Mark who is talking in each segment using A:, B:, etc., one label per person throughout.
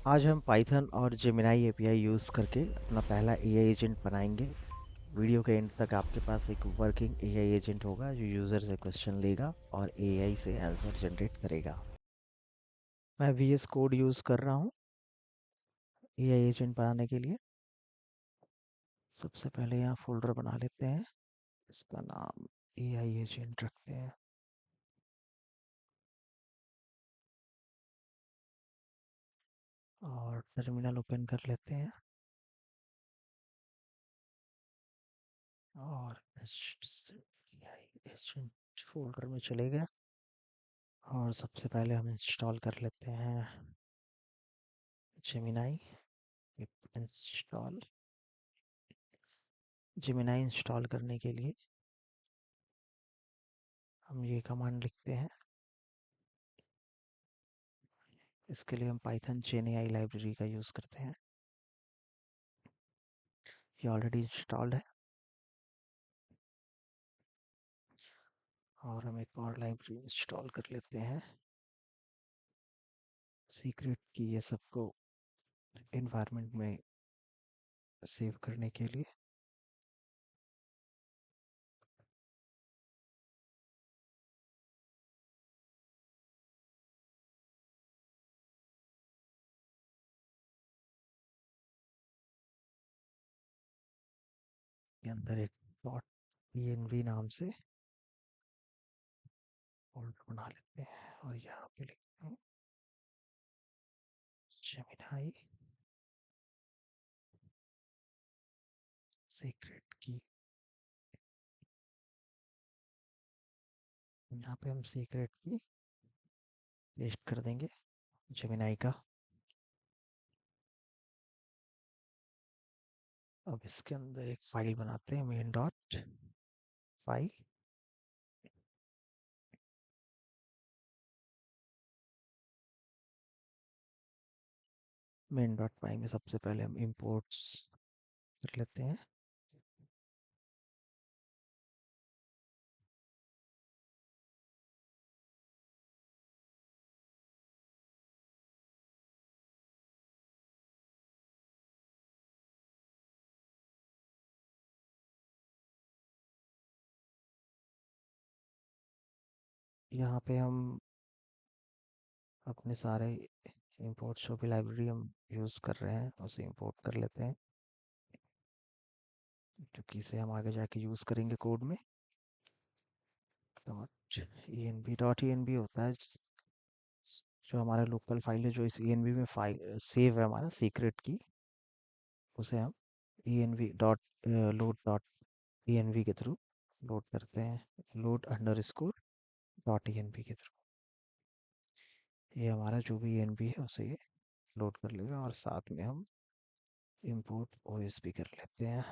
A: आज हम पाइथन और जेमिनाई एपीआई यूज़ करके अपना पहला एआई एजेंट बनाएंगे। वीडियो के एंड तक आपके पास एक वर्किंग एआई एजेंट होगा जो यूज़र से क्वेश्चन लेगा और एआई से आंसर जनरेट करेगा। मैं वीएस कोड यूज़ कर रहा हूँ एआई एजेंट बनाने के लिए। सबसे पहले यहाँ फोल्डर बना लेते हैं, इसका नाम एआई एजेंट रखते हैं और टर्मिनल ओपन कर लेते हैं और एआई एजेंट फोल्डर में चले गए और सबसे पहले हम इंस्टॉल कर लेते हैं जेमिनाई। इंस्टॉल जेमिनाई इंस्टॉल करने के लिए हम ये कमांड लिखते हैं। इसके लिए हम पाइथन चेन एआई लाइब्रेरी का यूज़ करते हैं। ये ऑलरेडी इंस्टॉल्ड है और हम एक और लाइब्रेरी इंस्टॉल कर लेते हैं सीक्रेट की ये सबको इन्वायरमेंट में सेव करने के लिए। के अंदर एक डॉट pnv नाम से फोल्डर बना लेते हैं और यहाँ पे लिखते हैं जेमिनाई सीक्रेट की। यहाँ पे हम सीक्रेट की पेस्ट कर देंगे जेमिनाई का। अब इसके अंदर एक फाइल बनाते हैं main dot file. Main dot py में सबसे पहले हम इंपोर्ट्स कर लेते हैं। यहाँ पे हम अपने सारे इंपोर्ट्स जो भी लाइब्रेरी हम यूज़ कर रहे हैं उसे इंपोर्ट कर लेते हैं, क्योंकि इसे हम आगे जाके यूज़ करेंगे कोड में। डॉट ई एन बी होता है जो हमारा लोकल फाइल है, जो इस ई एन बी में फाइल सेव है हमारा सीक्रेट की, उसे हम E N B dot load dot E N B के थ्रू लोड करते हैं। Load underscore dot E N B के थ्रू ये हमारा जो भी ई एन बी है उसे ये लोड कर लेगा और साथ में हम इंपोर्ट ओएस भी कर लेते हैं।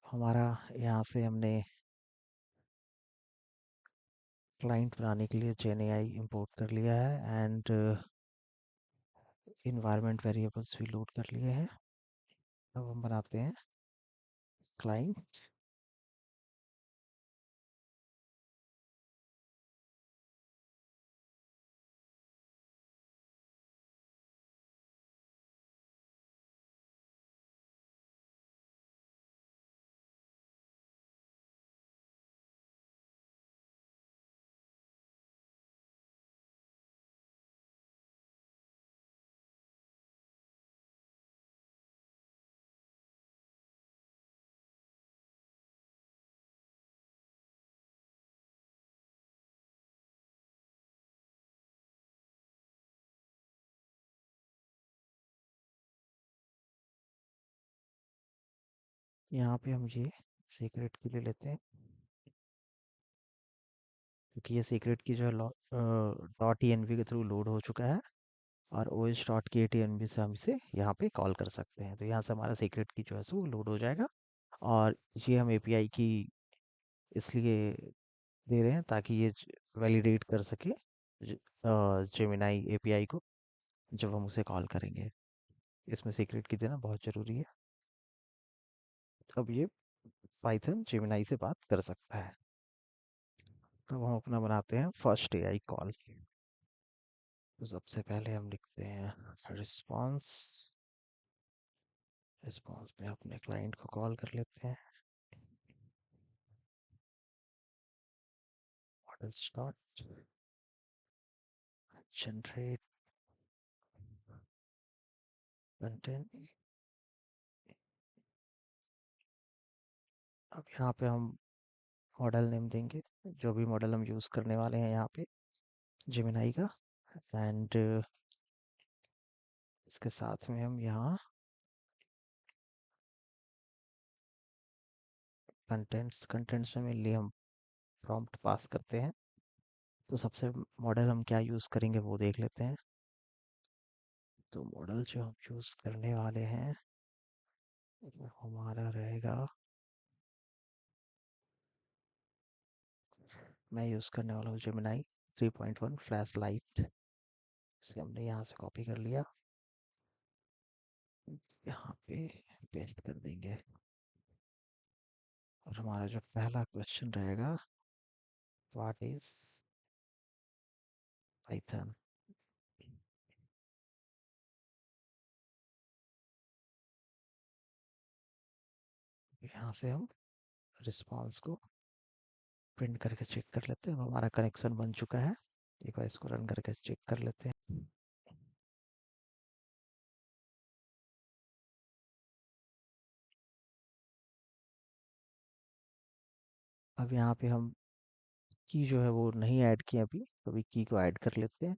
A: हमारा यहाँ से हमने क्लाइंट बनाने के लिए जेन एआई इंपोर्ट कर लिया है एंड इन्वायरमेंट वेरिएबल्स भी लोड कर लिए हैं। अब हम बनाते हैं क्लाइंट। यहाँ पे हम ये सीक्रेट की ले लेते हैं, क्योंकि ये सीक्रेट की जो है डॉट ई एन बी के थ्रू लोड हो चुका है और ओ एस डॉट के टी एन बी से हम इसे यहाँ पे कॉल कर सकते हैं। तो यहाँ से हमारा सीक्रेट की जो है सो वो लोड हो जाएगा और ये हम एपीआई की इसलिए दे रहे हैं ताकि ये वैलिडेट कर सके जेमिनाई एपीआई को जब हम उसे कॉल करेंगे। इसमें सीक्रेट की देना बहुत ज़रूरी है। अब ये पाइथन जेमिनाई से बात कर सकता है। अब हम अपना बनाते हैं फर्स्ट एआई कॉल। तो सबसे पहले हम लिखते हैं रिस्पॉन्स। रिस्पॉन्स में अपने क्लाइंट को कॉल कर लेते हैं। Model start, generate content. अब यहाँ पे हम मॉडल नेम देंगे, जो भी मॉडल हम यूज़ करने वाले हैं यहाँ पे, जेमिनाई का। एंड इसके साथ में हम यहाँ कंटेंट्स में मेनली हम प्रॉम्प्ट पास करते हैं। तो सबसे मॉडल हम क्या यूज़ करेंगे वो देख लेते हैं। तो मॉडल जो हम यूज़ करने वाले हैं वो हमारा रहेगा, मैं यूज़ करने वाला हूँ जेमिनाई 3.1 फ्लैश लाइट। इसे हमने यहाँ से कॉपी कर लिया, यहाँ पे पेस्ट कर देंगे। और हमारा जो पहला क्वेश्चन रहेगा, व्हाट इज पाइथन। यहाँ से हम रिस्पांस को प्रिंट करके चेक कर लेते हैं। अब हमारा कनेक्शन बन चुका है। एक बार इसको रन करके चेक कर लेते हैं। अब यहाँ पे हम की जो है वो नहीं ऐड की अभी, तो अभी की को ऐड कर लेते हैं।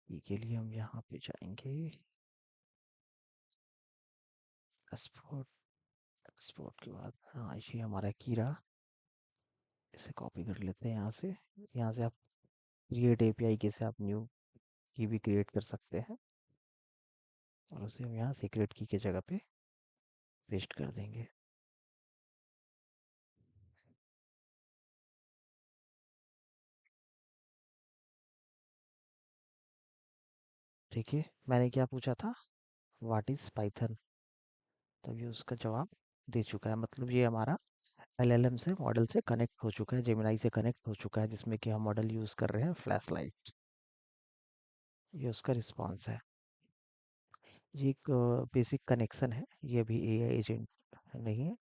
A: की के लिए हम यहाँ पे जाएंगे, एक्सपोर्ट। एक्सपोर्ट के बाद हाँ, ये हमारा की रहा। इसे कॉपी कर लेते हैं यहाँ से। यहाँ से आप क्रिएट एपीआई के से आप न्यू की भी क्रिएट कर सकते हैं, और उसे हम यहाँ सीक्रेट की के जगह पे पेस्ट कर देंगे। ठीक है, मैंने क्या पूछा था, व्हाट इज पाइथन। तब ये उसका जवाब दे चुका है। मतलब ये हमारा एलएलएम से, मॉडल से कनेक्ट हो चुका है, जेमिनाई से कनेक्ट हो चुका है, जिसमें कि हम मॉडल यूज़ कर रहे हैं फ्लैश लाइट। ये उसका रिस्पॉन्स है। ये एक बेसिक कनेक्शन है, ये अभी एआई एजेंट नहीं है।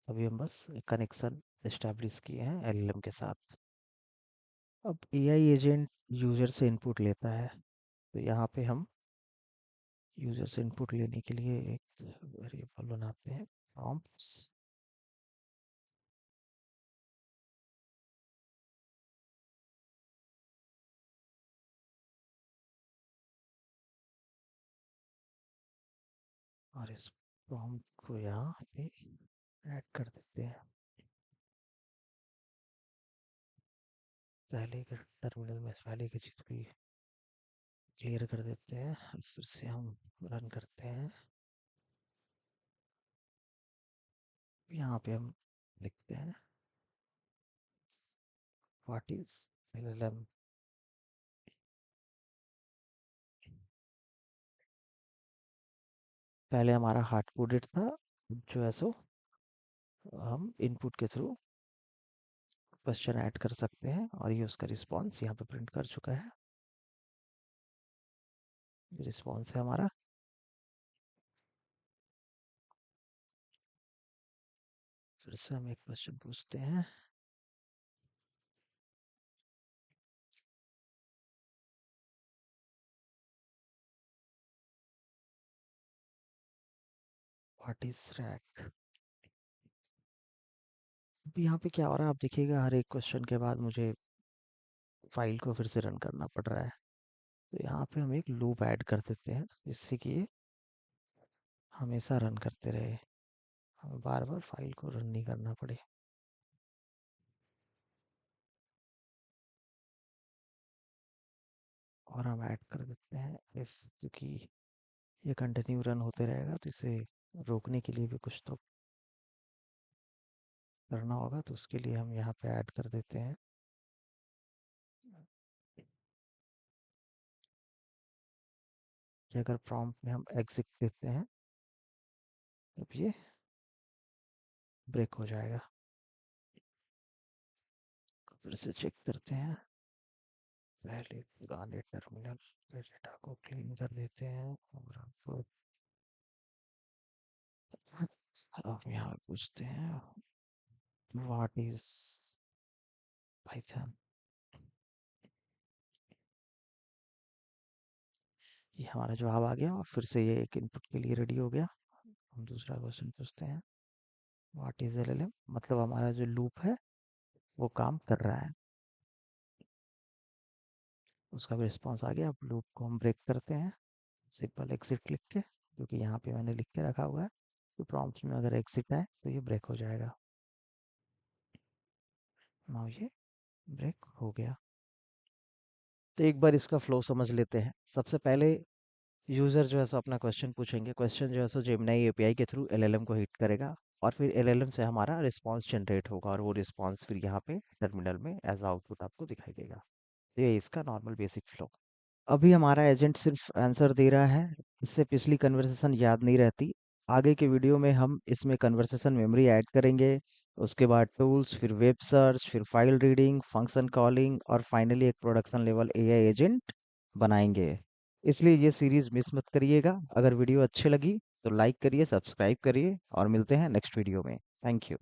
A: अभी हम बस कनेक्शन एस्टेब्लिश किए हैं एलएलएम के साथ। अब एआई एजेंट यूजर से इनपुट लेता है। तो यहाँ पे हम यूजर से इनपुट लेने के लिए एक वेरिएबल बनाते हैं, प्रॉम्प्ट्स। और इस प्रॉम्प्ट को यहाँ पे ऐड कर देते हैं। पहले के टर्मिनल में पहले की चीज़ को क्लियर कर देते हैं। फिर से हम रन करते हैं। यहाँ पे हम लिखते हैं व्हाट इज एलएलएम। पहले हमारा हार्ड कोडेड था, जो है सो हम इनपुट के थ्रू क्वेश्चन ऐड कर सकते हैं, और ये उसका रिस्पॉन्स यहाँ पे प्रिंट कर चुका है। रिस्पॉन्स है हमारा। फिर से हम एक क्वेश्चन पूछते हैं, व्हाट इज रैक। अब यहाँ पे क्या हो रहा है आप देखिएगा, हर एक क्वेश्चन के बाद मुझे फाइल को फिर से रन करना पड़ रहा है। तो यहाँ पे हम एक लूप ऐड कर देते हैं, जिससे कि ये हमेशा रन करते रहे, हमें बार बार फाइल को रन नहीं करना पड़े। और हम ऐड कर देते हैं इफ, क्योंकि ये कंटिन्यू रन होते रहेगा, तो इसे रोकने के लिए भी कुछ तो करना होगा। तो उसके लिए हम यहाँ पे ऐड कर देते हैं कि अगर प्रॉम्प्ट में हम एग्जिट देते हैं, तब ये ब्रेक हो जाएगा। फिर से चेक करते हैं। पहले पुराने टर्मिनल के डेटा को क्लीन कर देते हैं और अब अब यहाँ पूछते हैं व्हाट इज पाइथन। ये हमारा जवाब आ गया और फिर से ये एक इनपुट के लिए रेडी हो गया। हम दूसरा क्वेश्चन पूछते हैं व्हाट इज एलएलएम, मतलब हमारा जो लूप है वो काम कर रहा है। उसका भी रिस्पॉन्स आ गया। अब लूप को हम ब्रेक करते हैं सिंपल एग्जिट लिख के, क्योंकि यहाँ पे मैंने लिख के रखा हुआ है तो प्रॉम्प्ट में अगर एग्जिट आए तो ये ब्रेक हो जाएगा। नाउ ये ब्रेक हो गया। तो एक बार इसका फ्लो समझ लेते हैं। सबसे पहले यूजर जो है सो अपना क्वेश्चन पूछेंगे, क्वेश्चन जो है सो जेमिनी एपीआई के थ्रू एलएलएम को हिट करेगा और फिर एलएलएम से हमारा रिस्पांस जनरेट होगा और वो रिस्पांस फिर यहाँ पे टर्मिनल में एज आउटपुट आपको दिखाई देगा। तो ये इसका नॉर्मल बेसिक फ्लो। अभी हमारा एजेंट सिर्फ आंसर दे रहा है, इससे पिछली कन्वर्सेशन याद नहीं रहती। आगे के वीडियो में हम इसमें कन्वर्सेशन मेमोरी ऐड करेंगे, उसके बाद टूल्स, फिर वेब सर्च, फिर फाइल रीडिंग, फंक्शन कॉलिंग और फाइनली एक प्रोडक्शन लेवल एआई एजेंट बनाएंगे। इसलिए ये सीरीज मिस मत करिएगा। अगर वीडियो अच्छी लगी तो लाइक करिए, सब्सक्राइब करिए और मिलते हैं नेक्स्ट वीडियो में। Thank you.